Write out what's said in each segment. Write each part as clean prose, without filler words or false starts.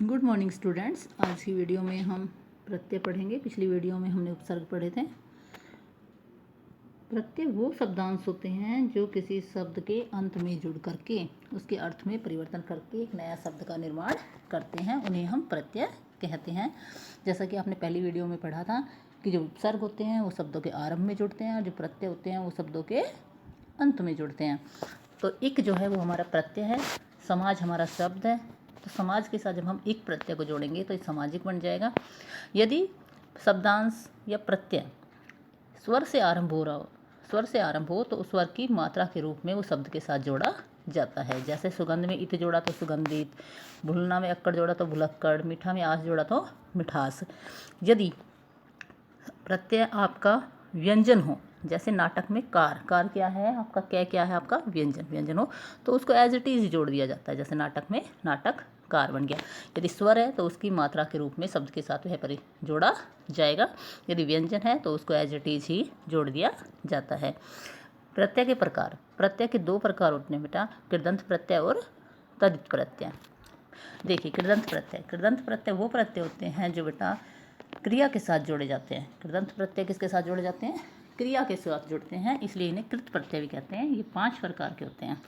Good morning students. आज की video में हम प्रत्यय पढ़ेंगे। पिछली वीडियो में हमने उपसर्ग पढ़े थे। प्रत्यय वो शब्दांश होते हैं जो किसी शब्द के अंत में जुड़ करके उसके अर्थ में परिवर्तन करके एक नया शब्द का निर्माण करते हैं, उन्हें हम प्रत्यय कहते हैं। जैसा कि आपने पहली वीडियो में पढ़ा था कि जो उपसर्ग होते हैं वो शब्दों के आरंभ में जुड़ते हैं और जो प्रत्यय होते हैं वो शब्दों के अंत में जुड़ते हैं। तो इक जो है वो हमारा प्रत्यय है, समाज हमारा शब्द है। तो समाज के साथ जब हम एक प्रत्यय को जोड़ेंगे तो ये सामाजिक बन जाएगा। यदि शब्दांश या प्रत्यय स्वर से आरंभ हो तो उस स्वर की मात्रा के रूप में वो शब्द के साथ जोड़ा जाता है। जैसे सुगंध में इत जोड़ा तो सुगंधित, भुलना में अक्कड़ जोड़ा तो भुलक्कड़, मीठा में आस जोड़ा तो मिठास। यदि प्रत्यय आपका व्यंजन हो, जैसे नाटक में कार क्या है आपका, क्या है आपका व्यंजन हो, तो उसको एज इट इज जोड़ दिया जाता है। जैसे नाटक में नाटक कार बन गया। यदि स्वर है तो उसकी मात्रा के रूप में शब्द के साथ वह जोड़ा जाएगा। यदि व्यंजन है तो उसको एज इट इज ही जोड़ दिया जाता है। प्रत्यय के प्रकार, प्रत्यय के दो प्रकार होते हैं बेटा, कृदंत प्रत्यय और तद्धित प्रत्यय। देखिए कृदंत प्रत्यय वो प्रत्यय होते हैं जो बेटा क्रिया के साथ जोड़े जाते हैं। कृदंत प्रत्यय किसके साथ जोड़े जाते हैं? क्रिया के साथ जुड़ते हैं, इसलिए इन्हें कृत प्रत्यय भी कहते हैं। ये 5 प्रकार के होते हैं।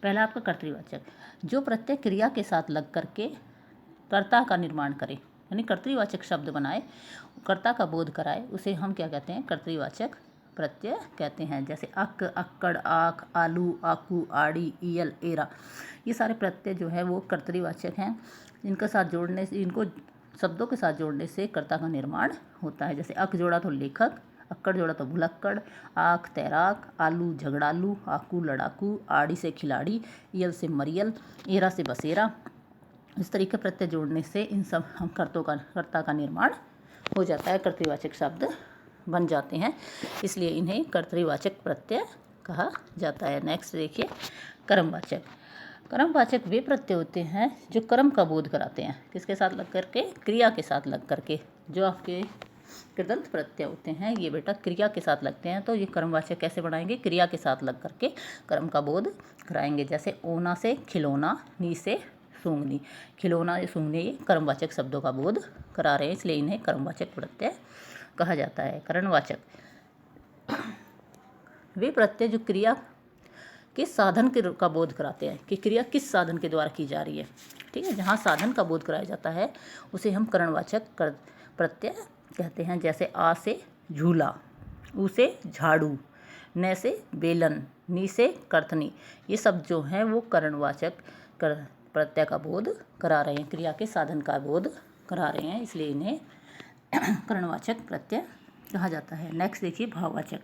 पहला आपका कर्तृवाचक, जो प्रत्यय क्रिया के साथ लग करके कर्ता का निर्माण करे, यानी कर्तृवाचक शब्द बनाए, कर्ता का बोध कराए, उसे हम क्या कहते हैं? कर्तृवाचक प्रत्यय कहते हैं। जैसे अक, अक्कड़, आख, आलू, आकू, आड़ी, ईयल, एरा, ये सारे प्रत्यय जो है वो कर्तृवाचक हैं। इनके साथ जोड़ने से, इनको शब्दों के साथ जोड़ने से कर्ता का निर्माण होता है। जैसे अक जोड़ा तो लेखक, अक्कड़ जोड़ा तो भुलक्कड़, आख तैराक, आलू झगड़ालू, आकू लड़ाकू, आड़ी से खिलाड़ी, यल से मरियल, एरा से बसेरा। इस तरीके प्रत्यय जोड़ने से इन सब हम कर्ता का निर्माण हो जाता है, कर्तृवाचक शब्द बन जाते हैं, इसलिए इन्हें कर्तृवाचक प्रत्यय कहा जाता है। नेक्स्ट देखिए कर्मवाचक। कर्मवाचक वे प्रत्यय होते हैं जो कर्म का बोध कराते हैं। किसके साथ लग करके? क्रिया के साथ लग करके। जो आपके कृदंत प्रत्यय होते हैं ये बेटा क्रिया के साथ लगते हैं, तो ये कर्मवाचक कैसे बनाएंगे? क्रिया के साथ लग करके कर्म का बोध कराएंगे। जैसे ओना से खिलौना, नी से सूंघनी, खिलौना या सूंघने, ये कर्मवाचक शब्दों का बोध करा रहे हैं, इसलिए इन्हें कर्मवाचक प्रत्यय कहा जाता है। करणवाचक वे प्रत्यय जो क्रिया के साधन का बोध कराते हैं कि क्रिया किस साधन के द्वारा की जा रही है। ठीक है, जहाँ साधन का बोध कराया जाता है उसे हम करणवाचक प्रत्यय कहते हैं। जैसे आ से झूला, ऊ से झाड़ू, न से बेलन, नी से करतनी, ये सब जो हैं वो करणवाचक प्रत्यय का बोध करा रहे हैं, क्रिया के साधन का बोध करा रहे हैं, इसलिए इन्हें करणवाचक प्रत्यय कहा जाता है। नेक्स्ट देखिए भाववाचक।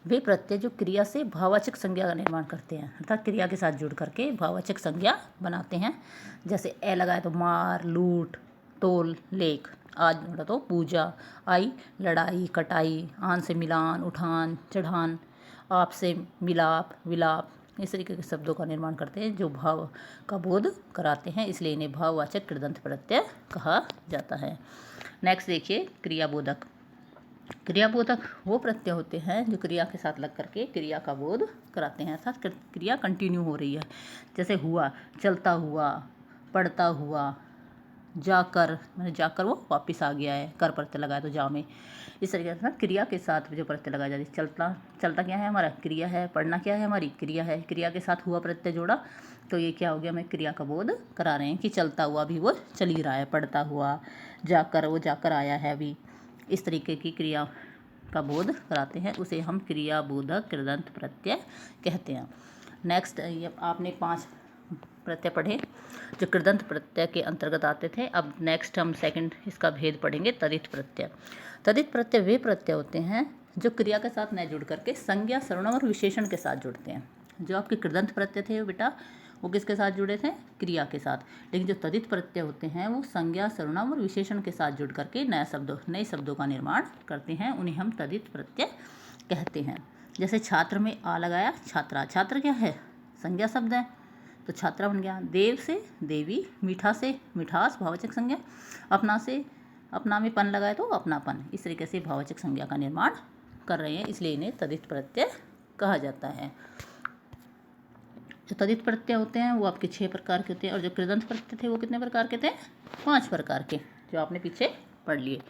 वे प्रत्यय जो क्रिया से भाववाचक संज्ञा का निर्माण करते हैं, अर्थात क्रिया के साथ जुड़ करके भाववाचक संज्ञा बनाते हैं। जैसे ए लगाए तो मार, लूट, तोल, लेख, आज जोड़ा तो पूजा, आई लड़ाई, कटाई, आन से मिलान, उठान, चढ़ान, आप से मिलाप, विलाप, इस तरीके के शब्दों का निर्माण करते हैं जो भाव का बोध कराते हैं, इसलिए इन्हें भाववाचक कृदंत प्रत्यय कहा जाता है। नेक्स्ट देखिए क्रियाबोधक। क्रियाबोधक वो प्रत्यय होते हैं जो क्रिया के साथ लग करके क्रिया का बोध कराते हैं, अर्थात क्रिया कंटिन्यू हो रही है। जैसे हुआ, चलता हुआ, पढ़ता हुआ, जाकर, मैंने जाकर वो वापस आ गया है, कर प्रत्यय लगाया तो जा में, इस तरीके से क्रिया के साथ जो प्रत्यय लगाया जाता है। चलता क्या है हमारा? क्रिया है। पढ़ना क्या है हमारी? क्रिया है। क्रिया के साथ हुआ प्रत्यय जोड़ा तो ये क्या हो गया? हमें क्रिया का बोध करा रहे हैं कि चलता हुआ भी वो चल ही रहा है, पढ़ता हुआ, जाकर वो जाकर आया है अभी, इस तरीके की क्रिया का बोध कराते हैं, उसे हम क्रियाबोधक कृदंत प्रत्यय कहते हैं। नेक्स्ट ये आपने 5 प्रत्यय पढ़े जो कृदंत प्रत्यय के अंतर्गत आते थे। अब नेक्स्ट हम सेकंड इसका भेद पढ़ेंगे, तदित प्रत्यय। तदित प्रत्यय वे प्रत्यय होते हैं जो क्रिया के साथ न जुड़ करके संज्ञा, सर्वनाम और विशेषण के साथ जुड़ते हैं। जो आपके कृदंत प्रत्यय थे बेटा वो किसके साथ जुड़े थे? क्रिया के साथ। लेकिन जो तदित प्रत्यय होते हैं वो संज्ञा, सर्वनाम और विशेषण के साथ जुड़ करके नए शब्दों का निर्माण करते हैं, उन्हें हम तदित प्रत्यय कहते हैं। जैसे छात्र में आ लगाया, छात्रा, छात्र क्या है? संज्ञा शब्द है तो छात्रा बन गया। देव से देवी, मीठा से मिठास, भाववाचक संज्ञा, अपना से अपना में पन लगाए तो अपनापन, इस तरीके से भाववाचक संज्ञा का निर्माण कर रहे हैं, इसलिए इन्हें तदित प्रत्यय कहा जाता है। जो तदित प्रत्यय होते हैं वो आपके 6 प्रकार के होते हैं, और जो कृदंत प्रत्यय थे वो कितने प्रकार के थे? 5 प्रकार के, जो आपने पीछे पढ़ लिए।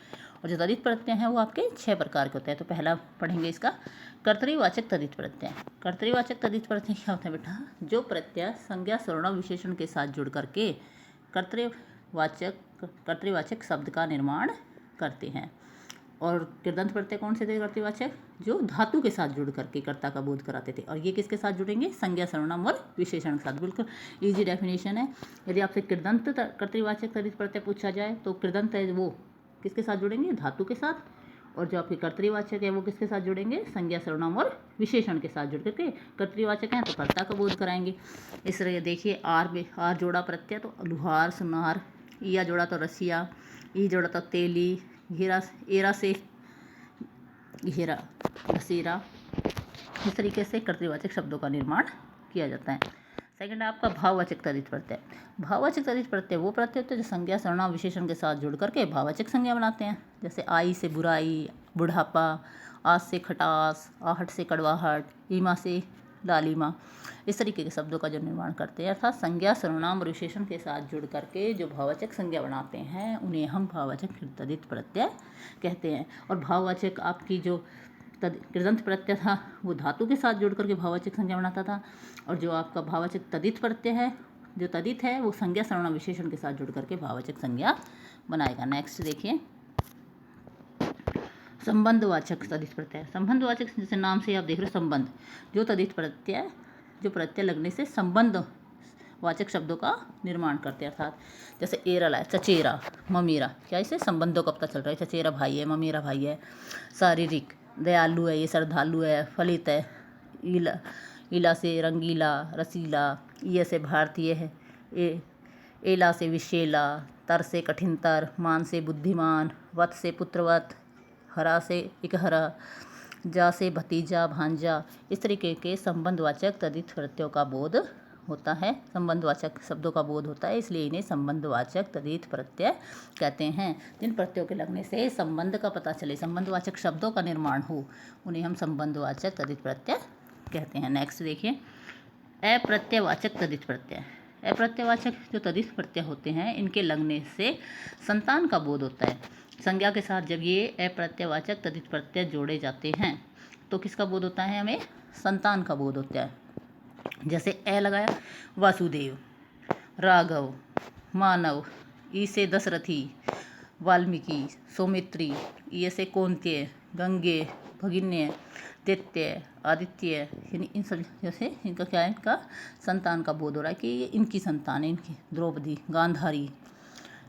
और जो तदित प्रत्यय हैं वो आपके 6 प्रकार के होते हैं। तो पहला पढ़ेंगे इसका कर्तरीवाचक तदित प्रत्यय। कर्तरीवाचक तदित प्रत्यय क्या होता है बेटा? जो प्रत्यय संज्ञा सर्वनाम विशेषण के साथ जुड़ करके कर्तरीवाचक शब्द का निर्माण करते हैं। और कृदंत प्रत्यय कौन से थे कर्तरीवाचक? जो धातु के साथ जुड़ करके कर्ता का बोध कराते थे। और ये किसके साथ जुड़ेंगे? संज्ञा सर्वनाम और विशेषण के साथ। बिल्कुल इजी डेफिनेशन है। यदि आपसे कृदंत कर्तरीवाचक तदित प्रत्यय पूछा जाए तो कृदंत है वो किसके साथ जुड़ेंगे? धातु के साथ। और जो आपके कर्तरीवाचक है वो किसके साथ जुड़ेंगे? संज्ञा सर्वनाम और विशेषण के साथ जुड़ करके। कर्तरीवाचक हैं तो कर्ता का बोध कराएंगे। इस तरह देखिए आर जोड़ा प्रत्यय तो लुहार सुनार, ईया जोड़ा तो रसिया, ई जोड़ा तो तेली, एरा से घेरा, घसीरा। इस तरीके से कर्तरीवाचक शब्दों का निर्माण किया जाता है। सेकंड है आपका भाववाचक तदित प्रत्यय। भाववाचक तदित प्रत्यय वो प्रत्यय होते हैं जो संज्ञा सर्वनाम विशेषण के साथ जुड़ करके भाववाचक संज्ञा बनाते हैं। जैसे आई से बुराई, बुढ़ापा, आज से खटास, आहट से कड़वाहट, ईमा से लालिमा। इस तरीके के शब्दों का जो निर्माण करते हैं, अर्थात संज्ञा सर्वनाम और विशेषण के साथ जुड़ करके जो भाववाचक संज्ञा बनाते हैं उन्हें हम भाववाचक तदित प्रत्यय कहते हैं। और भाववाचक आपकी जो कृदंत प्रत्यय था वो धातु के साथ जुड़ करके भाववाचक संज्ञा बनाता था। और जो आपका भाववाचक तदित प्रत्यय है, जो तदित है, वो संज्ञा सर्वनाम विशेषण के साथ जुड़ करके भाववाचक संज्ञा बनाएगा। नेक्स्ट देखिए संबंधवाचक तदित प्रत्यय। संबंधवाचक जैसे नाम से आप देख रहे हो संबंध, जो तदित प्रत्यय जो प्रत्यय लगने से संबंध वाचक शब्दों का निर्माण करते हैं। अर्थात जैसे एरल है, चचेरा, ममीरा, क्या इससे संबंधों का पता चल रहा है? चचेरा भाई है, ममीरा भाई है। शारीरिक, दयालु है, ये श्रद्धालु है। फलित है, इला से रंगीला, रसीला, ये से भारतीय है। एला से विशेला, तर से कठिनतर, मान से बुद्धिमान, वत से पुत्रवत, हरा से इकहरा, जा से भतीजा भांजा। इस तरीके के संबंधवाचक तदित प्रत्ययों का बोध होता है, संबंधवाचक शब्दों का बोध होता है, इसलिए इन्हें संबंधवाचक तदित प्रत्यय कहते हैं। जिन प्रत्ययों के लगने से संबंध का पता चले, संबंधवाचक शब्दों का निर्माण हो, उन्हें हम संबंधवाचक तदित प्रत्यय कहते हैं। नेक्स्ट देखिए अप्रत्ययवाचक तदित प्रत्यय। अप्रत्ययवाचक जो तदित प्रत्यय होते हैं, इनके लगने से संतान का बोध होता है। संज्ञा के साथ जब ये अप्रत्ययवाचक तदित प्रत्यय जोड़े जाते हैं तो किसका बोध होता है? हमें संतान का बोध होता है। जैसे ए लगाया, वासुदेव, राघव, मानव, ई से दशरथी, वाल्मीकि, सौमित्री, ये से कौन्तेय, गंगे, भगिन्य, दैत्य, आदित्य। इन सब जैसे इनका क्या है? इनका संतान का बोध हो रहा है कि ये इनकी संतान है, इनकी द्रौपदी, गांधारी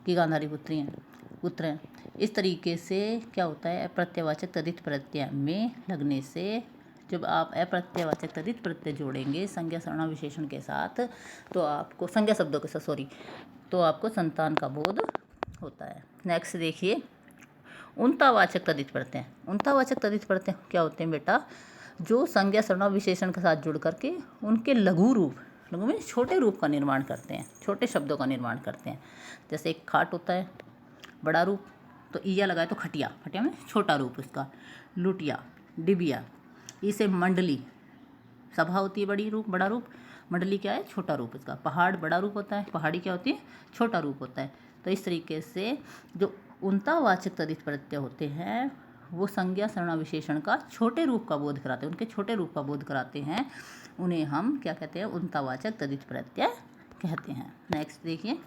की गांधारी पुत्र हैं। इस तरीके से क्या होता है? अप्रत्ययवाचक तदित प्रत्यय में लगने से जब आप अप्रत्ययवाचक तदित प्रत्यय जोड़ेंगे संज्ञा सर्वनाम विशेषण के साथ तो आपको संज्ञा शब्दों के साथ तो आपको संतान का बोध होता है। नेक्स्ट देखिए उनतावाचक तदित प्रत्यय। उनतावाचक तदित प्रत्यय क्या होते हैं बेटा? जो संज्ञा सर्वनाम विशेषण के साथ जुड़ करके उनके लघु रूप, लघु में छोटे रूप का निर्माण करते हैं, छोटे शब्दों का निर्माण करते हैं। जैसे एक खाट होता है, बड़ा रूप, तो ईया लगाए तो खटिया, खटिया में छोटा रूप उसका। लुटिया, डिबिया, इसे मंडली, सभा होती है बड़ा रूप, मंडली क्या है? छोटा रूप इसका। पहाड़ बड़ा रूप होता है, पहाड़ी क्या होती है? छोटा रूप होता है। तो इस तरीके से जो उनतावाचक तदित प्रत्यय होते हैं वो संज्ञा सर्वनाम विशेषण का छोटे रूप का बोध कराते हैं, उनके छोटे रूप का बोध कराते हैं, उन्हें हम क्या कहते हैं? उनतावाचक तदित प्रत्यय कहते हैं। नेक्स्ट देखिए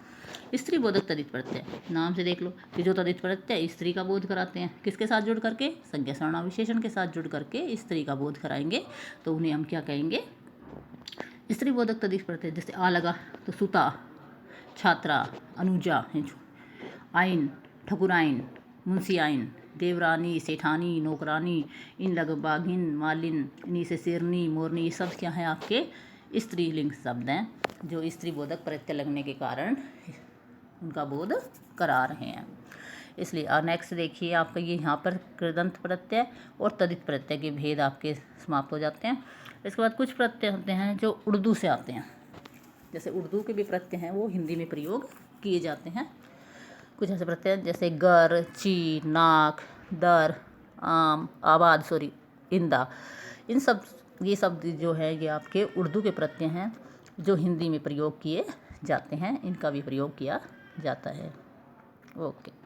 स्त्री बोधक तदित प्रत्यय। नाम से देख लो कि जो तदित प्रत्यय स्त्री का बोध कराते हैं, किसके साथ जुड़ करके? संज्ञा सर्वनाम विशेषण के साथ जुड़ करके स्त्री का बोध कराएंगे, तो उन्हें हम क्या कहेंगे? स्त्री बोधक तदित प्रत्यय। जैसे आ लगा तो सुता, छात्रा, अनुजा, आइन, ठकुराइन, मुंशी आइन, देवरानी, सेठानी, नौकरानी, इन लग बाघिन, मालिन, इन्हीं से शेरनी, मोरनी, ये सब क्या है? आपके स्त्रीलिंग शब्द हैं जो स्त्री बोधक प्रत्यय लगने के कारण उनका बोध करा रहे हैं। इसलिए और नेक्स्ट देखिए आपका ये यहाँ पर कृदंत प्रत्यय और तदित प्रत्यय के भेद आपके समाप्त हो जाते हैं। इसके बाद कुछ प्रत्यय होते हैं जो उर्दू से आते हैं, जैसे उर्दू के भी प्रत्यय हैं वो हिंदी में प्रयोग किए जाते हैं। कुछ ऐसे प्रत्यय जैसे गर, ची, नाक, दर, आम, आबाद, इंदा, इन सब ये शब्द जो है ये आपके उर्दू के प्रत्यय हैं जो हिंदी में प्रयोग किए जाते हैं इनका भी प्रयोग किया जाता है। ओके।